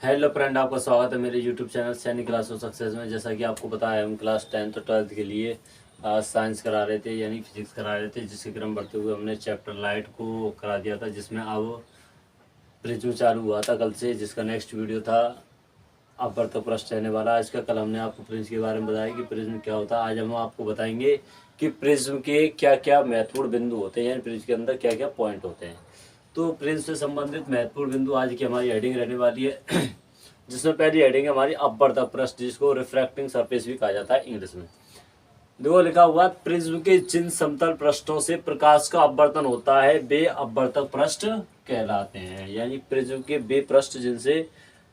Hello friend, आपका स्वागत है मेरे यूट्यूब चैनल सैनिक क्लास ऑफ सक्सेस में। जैसा कि आपको पता है, हम क्लास 10th और 12th के लिए साइंस करा रहे थे, यानी फिजिक्स करा रहे थे, जिसके क्रम बढ़ते हुए हमने चैप्टर लाइट को करा दिया था, जिसमें अब प्रिज्म चालू हुआ था कल से, जिसका नेक्स्ट वीडियो था अपवर्तक पृष्ठ रहने वाला। आज का कल हमने आपको प्रिज्म के बारे में बताया कि प्रिज्म क्या होता है। आज हम आपको बताएंगे कि प्रिज्म के क्या क्या महत्वपूर्ण बिंदु होते हैं, यानी प्रिज्म के अंदर क्या क्या पॉइंट होते हैं। तो प्रिज्म से संबंधित महत्वपूर्ण बिंदु आज की हमारी हेडिंग रहने वाली है, जिसमें पहली हेडिंग है हमारी अपवर्तक पृष्ठ, जिसको रिफ्रैक्टिंग सरफेस भी कहा जाता है इंग्लिश में। देखो लिखा हुआ है, प्रिज्म के जिन समतल पृष्ठों से प्रकाश का अपवर्तन होता है वे अपवर्तक पृष्ठ कहलाते हैं। यानी प्रिज्म के वे पृष्ठ जिनसे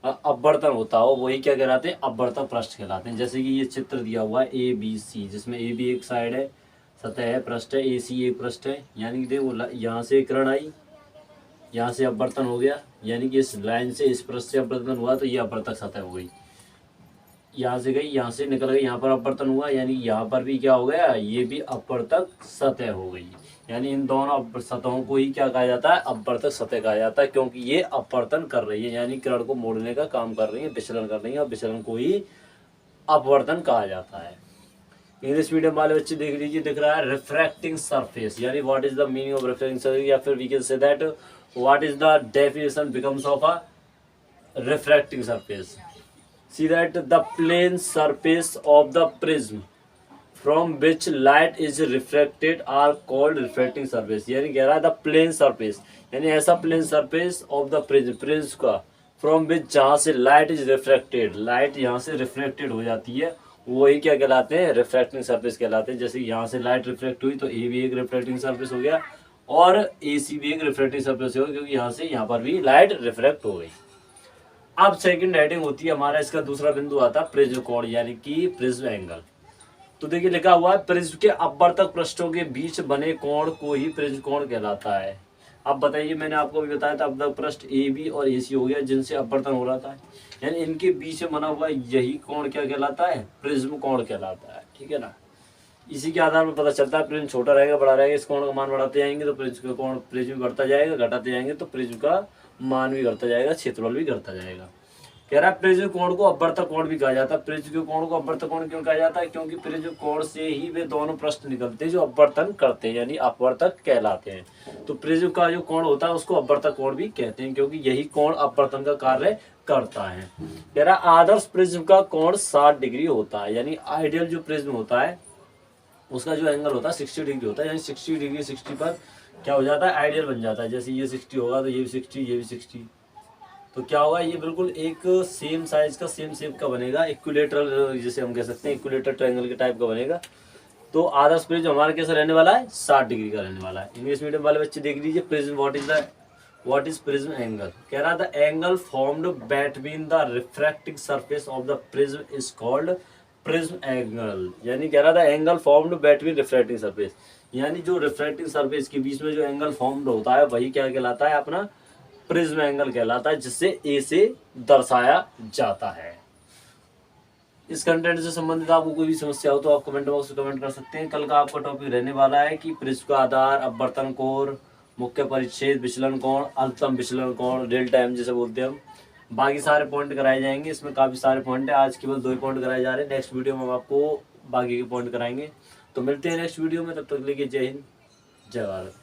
अपवर्तन होता हो वही क्या कहलाते हैं, अपवर्तक पृष्ठ कहलाते हैं। जैसे कि ये चित्र दिया हुआ है ए बी सी, जिसमें ए बी एक साइड है, सतह है, पृष्ठ है, ए सी एक पृष्ठ है। यानी कि देखो यहाँ से किरण आई, यहाँ से अपवर्तन हो गया, यानी कि इस लाइन से इस पृष्ठ से अपवर्तन हुआ तो ये अपवर्तक सतह हो गई। यहाँ से गई, यहाँ से निकल गई, यहाँ पर अपवर्तन हुआ, यानी यहाँ पर भी क्या हो गया, ये भी अपवर्तक सतह हो गई। यानी इन दोनों सतहों को ही क्या कहा जाता है, अपवर्तक सतह कहा जाता है, क्योंकि ये अपवर्तन कर रही है, यानी किरण को मोड़ने का काम कर रही है, विचलन कर रही है, और विचलन को ही अपवर्तन कहा जाता है। इंग्लिश मीडियम वाले बच्चे देख लीजिए, दिख रहा है रिफ्रैक्टिंग सरफेस, यानी what is the meaning of refracting surface, या फिर we can say that what is the definition becomes of a refracting surface. See that the plane surface of the prism from which light is refracted are called refracting surface। यानी कह रहा है the plane surface, यानी ऐसा plane surface of the prism का from which जहाँ से light is refracted, light यहाँ से refracted हो जाती है, वही क्या कहलाते हैं, रिफ्रैक्टिंग सरफेस कहलाते हैं। जैसे यहाँ से लाइट रिफ्लेक्ट हुई तो ए भी एक रिफ्रैक्टिंग सरफेस हो गया और ए सी भी एक रिफ्रैक्टिंग सरफेस हो गया, क्योंकि यहाँ से यहाँ पर भी लाइट रिफ्रैक्ट हो गई। अब सेकंड हेडिंग होती है हमारा, इसका दूसरा बिंदु आता है प्रिज्म कोण, यानी कि प्रिज्म एंगल। तो देखिए लिखा हुआ है, प्रिज्म के अपवर्तक पृष्ठों के बीच बने कोण को ही प्रिज्म कोण कहलाता है। अब बताइए, मैंने आपको भी बताया था अपवर्तक पृष्ठ ए बी और ए सी हो गया, जिनसे अपवर्तन हो रहा था, यानी इनके बीच में बना हुआ यही कोण क्या कहलाता है, प्रिज्म कोण कहलाता है। ठीक है ना। इसी के आधार पर पता चलता है प्रिज्म छोटा रहेगा बड़ा रहेगा, इस कोण का मान बढ़ाते जाएंगे तो प्रिज्म का कोण प्रिज्म बढ़ता जाएगा, घटाते जाएंगे तो प्रिज्म का मान भी घटता जाएगा, क्षेत्रफल भी घटता जाएगा। कह रहा है प्रिज्म कोण को अपवर्तक कोण भी कहा जाता है। प्रिज्म के कोण को अपवर्तक कोण क्यों कहा जाता है, क्योंकि प्रिज्म कोण से ही वे दोनों पृष्ठ निकलते हैं जो अपवर्तन करते हैं, यानी अपवर्तक कहलाते हैं। तो प्रिज्म का जो कोण होता है उसको अपवर्तक कोण भी कहते हैं, क्योंकि यही कोण अपवर्तन का कार्य करता है। कह रहा है आदर्श प्रिज्म का कोण 60 डिग्री होता है, यानी आइडियल जो प्रिज्म होता है उसका जो एंगल होता है 60 डिग्री होता है, यानी 60 डिग्री 60 पर क्या हो जाता है, आइडियल बन जाता है। जैसे ये 60 होगा तो ये भी 60, ये भी 60, तो क्या होगा, ये बिल्कुल एक सेम साइज का सेम शेप का बनेगा, इक्विलेटरल जिसे हम कह सकते हैं, इक्विलेटर ट्रायंगल के टाइप का बनेगा। तो आदर्श प्रिज्म हमारा कैसा रहने वाला है, 60 डिग्री का रहने वाला है। इंग्लिश मीडियम वाले बच्चे देख लीजिए, prism what is prism angle. कह रहा the angle formed between the refracting surface of the prism is called prism angle. यानी कह रहा था angle formed between refracting surface, यानी जो रिफ्रैक्टिंग सरफेस के बीच में जो एंगल फॉर्म्ड होता है वही क्या कहलाता है, अपना प्रिज्म एंगल कहलाता है, जिससे ए से दर्शाया जाता है। इस कंटेंट से संबंधित आपको कोई भी समस्या हो तो आप कमेंट बॉक्स में कमेंट कर सकते हैं। कल का आपका टॉपिक रहने वाला है कि प्रिज्म का आधार, अपवर्तन कोण, मुख्य परिच्छेद, विचलन कोण, अल्पतम विचलन कोण, डेल्टा एम जिसे बोलते हैं हम। बाकी सारे पॉइंट कराए जाएंगे, इसमें काफी सारे पॉइंट है, आज केवल 2 पॉइंट कराए जा रहे हैं। नेक्स्ट वीडियो में हम आपको बाकी के पॉइंट कराएंगे। तो मिलते हैं नेक्स्ट वीडियो में, तब तक के लिए जय हिंद, जय भारत।